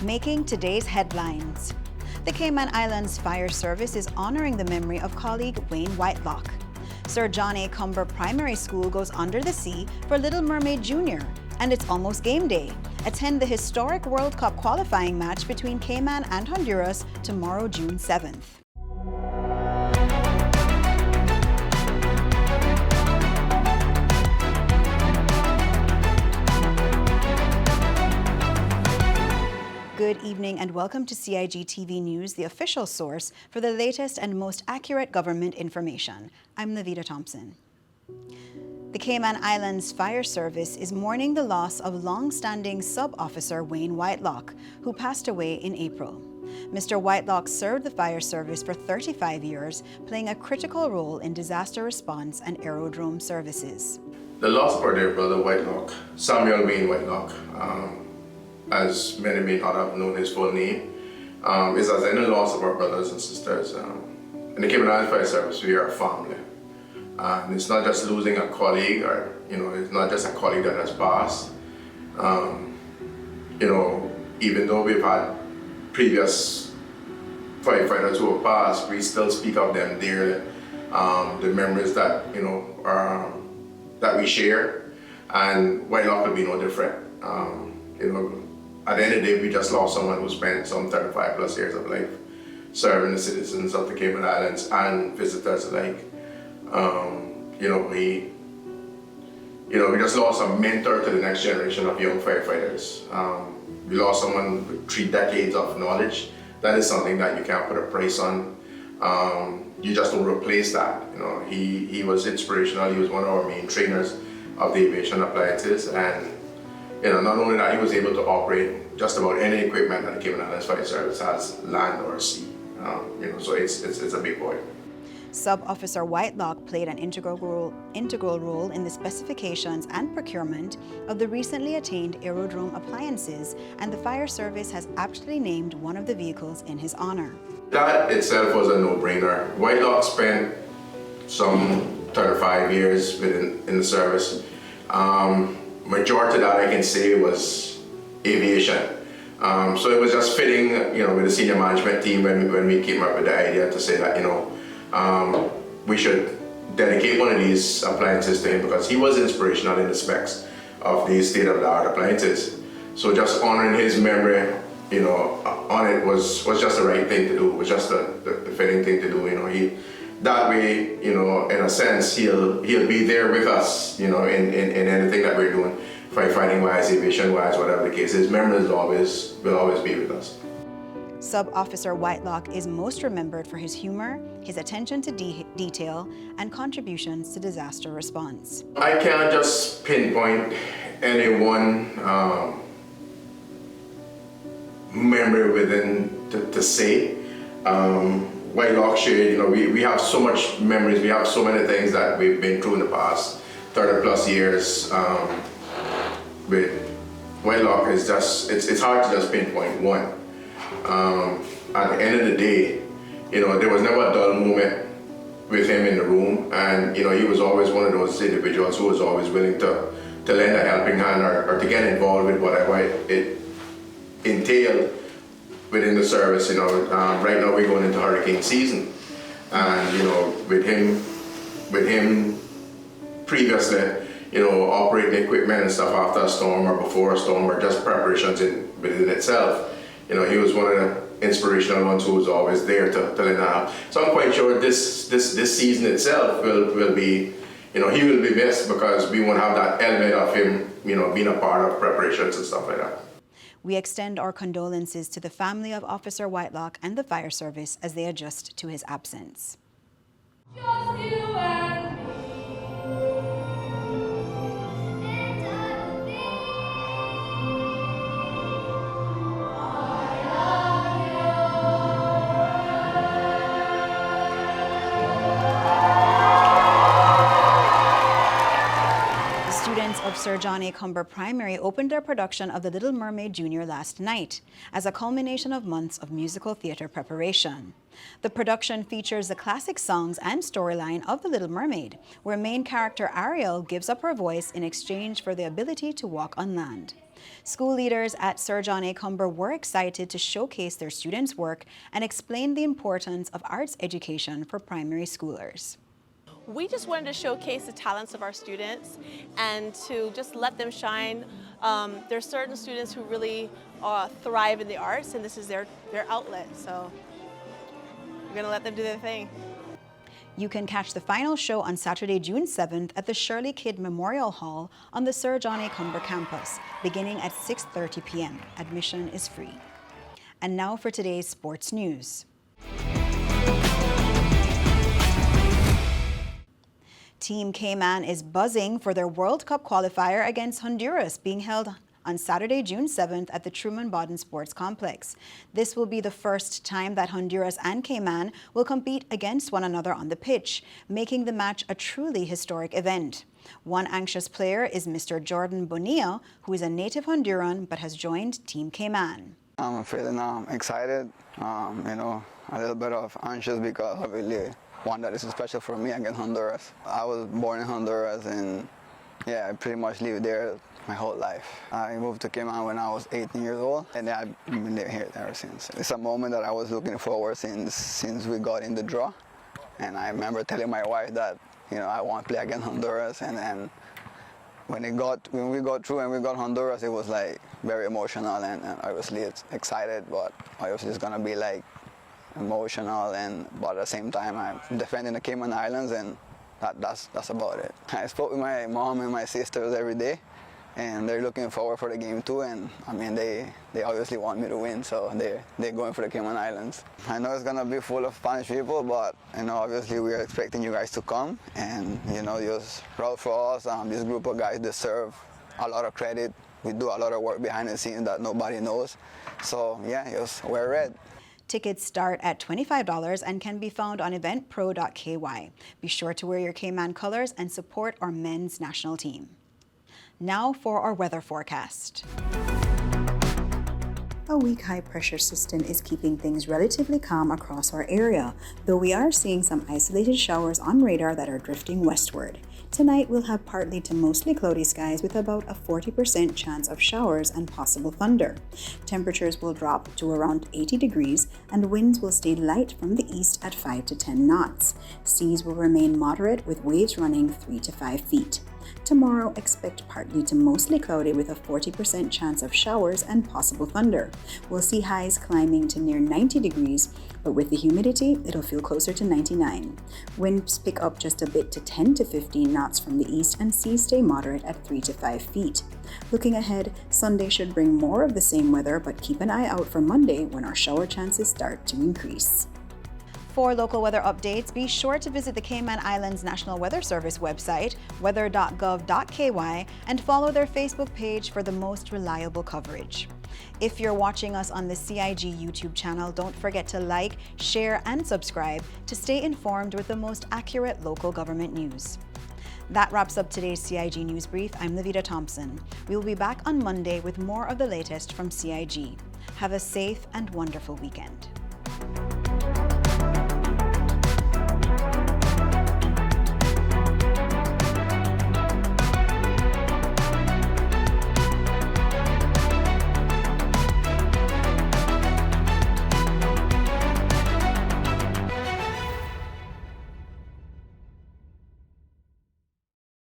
making today's headlines. The Cayman Islands Fire Service is honoring the memory of colleague Wayne Whitelocke. Sir John A. Cumber Primary School goes under the sea for Little Mermaid Junior. And it's almost game day. Attend the historic World Cup qualifying match between Cayman and Honduras tomorrow, June 7th. Good evening and welcome to CIGtv News, the official source for the latest and most accurate government information. I'm Navita Thompson. The Cayman Islands Fire Service is mourning the loss of long-standing sub-officer Wayne Whitelocke, who passed away in April. Mr. Whitelocke served the fire service for 35 years, playing a critical role in disaster response and aerodrome services. The loss of our dear brother Whitelocke, Samuel Wayne Whitelocke, as many may not have known his full name, is as any loss of our brothers and sisters. In the Cayman Islands Fire Service, we are a family. And it's not just losing a colleague, or it's not just a colleague that has passed. Even though we've had previous firefighters who have passed, we still speak of them dearly. The memories that that we share, and Whitelocke will be no different. At the end of the day, we just lost someone who spent some 35 plus years of life serving the citizens of the Cayman Islands and visitors alike. We just lost a mentor to the next generation of young firefighters. We lost someone with 3 decades of knowledge. That is something that you can't put a price on. You just don't replace that. He was inspirational. He was one of our main trainers of the aviation appliances, and not only that, he was able to operate just about any equipment that the Cayman Islands Fire Service has, land or sea. So it's a big boy. Sub-Officer Whitelocke played an integral role in the specifications and procurement of the recently attained aerodrome appliances, and the fire service has aptly named one of the vehicles in his honor. That itself was a no-brainer. Whitelocke spent some 35 years in the service. Majority of that I can say was aviation. So it was just fitting, with the senior management team when we came up with the idea to say that, we should dedicate one of these appliances to him, because he was inspirational in the specs of these state-of-the-art appliances. So just honoring his memory, on it was just the right thing to do. It was just the fitting thing to do. That way, in a sense, he'll be there with us, in anything that we're doing, firefighting-wise, aviation-wise, whatever the case is. Memories will always be with us. Sub-Officer Whitelocke is most remembered for his humor, his attention to detail, and contributions to disaster response. I can't just pinpoint any one memory within to say. Whitelocke shared, we have so much memories, we have so many things that we've been through in the past 30 plus years. With Whitelocke, it's hard to just pinpoint one. At the end of the day, there was never a dull moment with him in the room, and he was always one of those individuals who was always willing to lend a helping hand or to get involved with whatever it entailed within the service. Right now we're going into hurricane season, and with him previously, operating equipment and stuff after a storm or before a storm, or just preparations within itself. He was one of the inspirational ones who was always there to lend a hand. So I'm quite sure this season itself will be, he will be missed, because we won't have that element of him, being a part of preparations and stuff like that. We extend our condolences to the family of Officer Whitelocke and the fire service as they adjust to his absence. Just you and me. Of Sir John A. Cumber Primary opened their production of The Little Mermaid Junior last night as a culmination of months of musical theater preparation. The production features the classic songs and storyline of The Little Mermaid, where main character Ariel gives up her voice in exchange for the ability to walk on land. School leaders at Sir John A. Cumber were excited to showcase their students' work and explain the importance of arts education for primary schoolers. We just wanted to showcase the talents of our students and to just let them shine. There's certain students who really thrive in the arts, and this is their outlet, so we're going to let them do their thing. You can catch the final show on Saturday, June 7th at the Shirley Kidd Memorial Hall on the Sir John A. Cumber campus, beginning at 6:30 p.m. Admission is free. And now for today's sports news. Team Cayman is buzzing for their World Cup qualifier against Honduras, being held on Saturday, June 7th at the Truman Bodden Sports Complex. This will be the first time that Honduras and Cayman will compete against one another on the pitch, making the match a truly historic event. One anxious player is Mr. Jordan Bonilla, who is a native Honduran but has joined Team Cayman. I'm feeling excited, a little bit of anxious because I really want that is special for me against Honduras. I was born in Honduras and I pretty much lived there my whole life. I moved to Cayman when I was 18 years old, and I've been here ever since. It's a moment that I was looking forward since we got in the draw, and I remember telling my wife that I want to play against Honduras, and then when we got through and we got Honduras, it was like very emotional, and obviously it's excited, but obviously it's gonna be like emotional, but at the same time I'm defending the Cayman Islands, and that's about it. I spoke with my mom and my sisters every day, and they're looking forward for the game too, and I mean they obviously want me to win, so they're going for the Cayman Islands. I know it's gonna be full of Spanish people, but obviously we're expecting you guys to come, and just proud for us. This group of guys deserve a lot of credit. We do a lot of work behind the scenes that nobody knows, so just wear red. Tickets start at $25 and can be found on eventpro.ky. Be sure to wear your Cayman colors and support our men's national team. Now for our weather forecast. A weak high-pressure system is keeping things relatively calm across our area, though we are seeing some isolated showers on radar that are drifting westward. Tonight, we'll have partly to mostly cloudy skies with about a 40% chance of showers and possible thunder. Temperatures will drop to around 80 degrees, and winds will stay light from the east at 5 to 10 knots. Seas will remain moderate with waves running 3 to 5 feet. Tomorrow, expect partly to mostly cloudy with a 40% chance of showers and possible thunder. We'll see highs climbing to near 90 degrees, but with the humidity, it'll feel closer to 99. Winds pick up just a bit to 10 to 15 knots from the east, and seas stay moderate at 3 to 5 feet. Looking ahead, Sunday should bring more of the same weather, but keep an eye out for Monday when our shower chances start to increase. For local weather updates, be sure to visit the Cayman Islands National Weather Service website, weather.gov.ky, and follow their Facebook page for the most reliable coverage. If you're watching us on the CIG YouTube channel, don't forget to like, share, and subscribe to stay informed with the most accurate local government news. That wraps up today's CIG News Brief. I'm Levita Thompson. We will be back on Monday with more of the latest from CIG. Have a safe and wonderful weekend.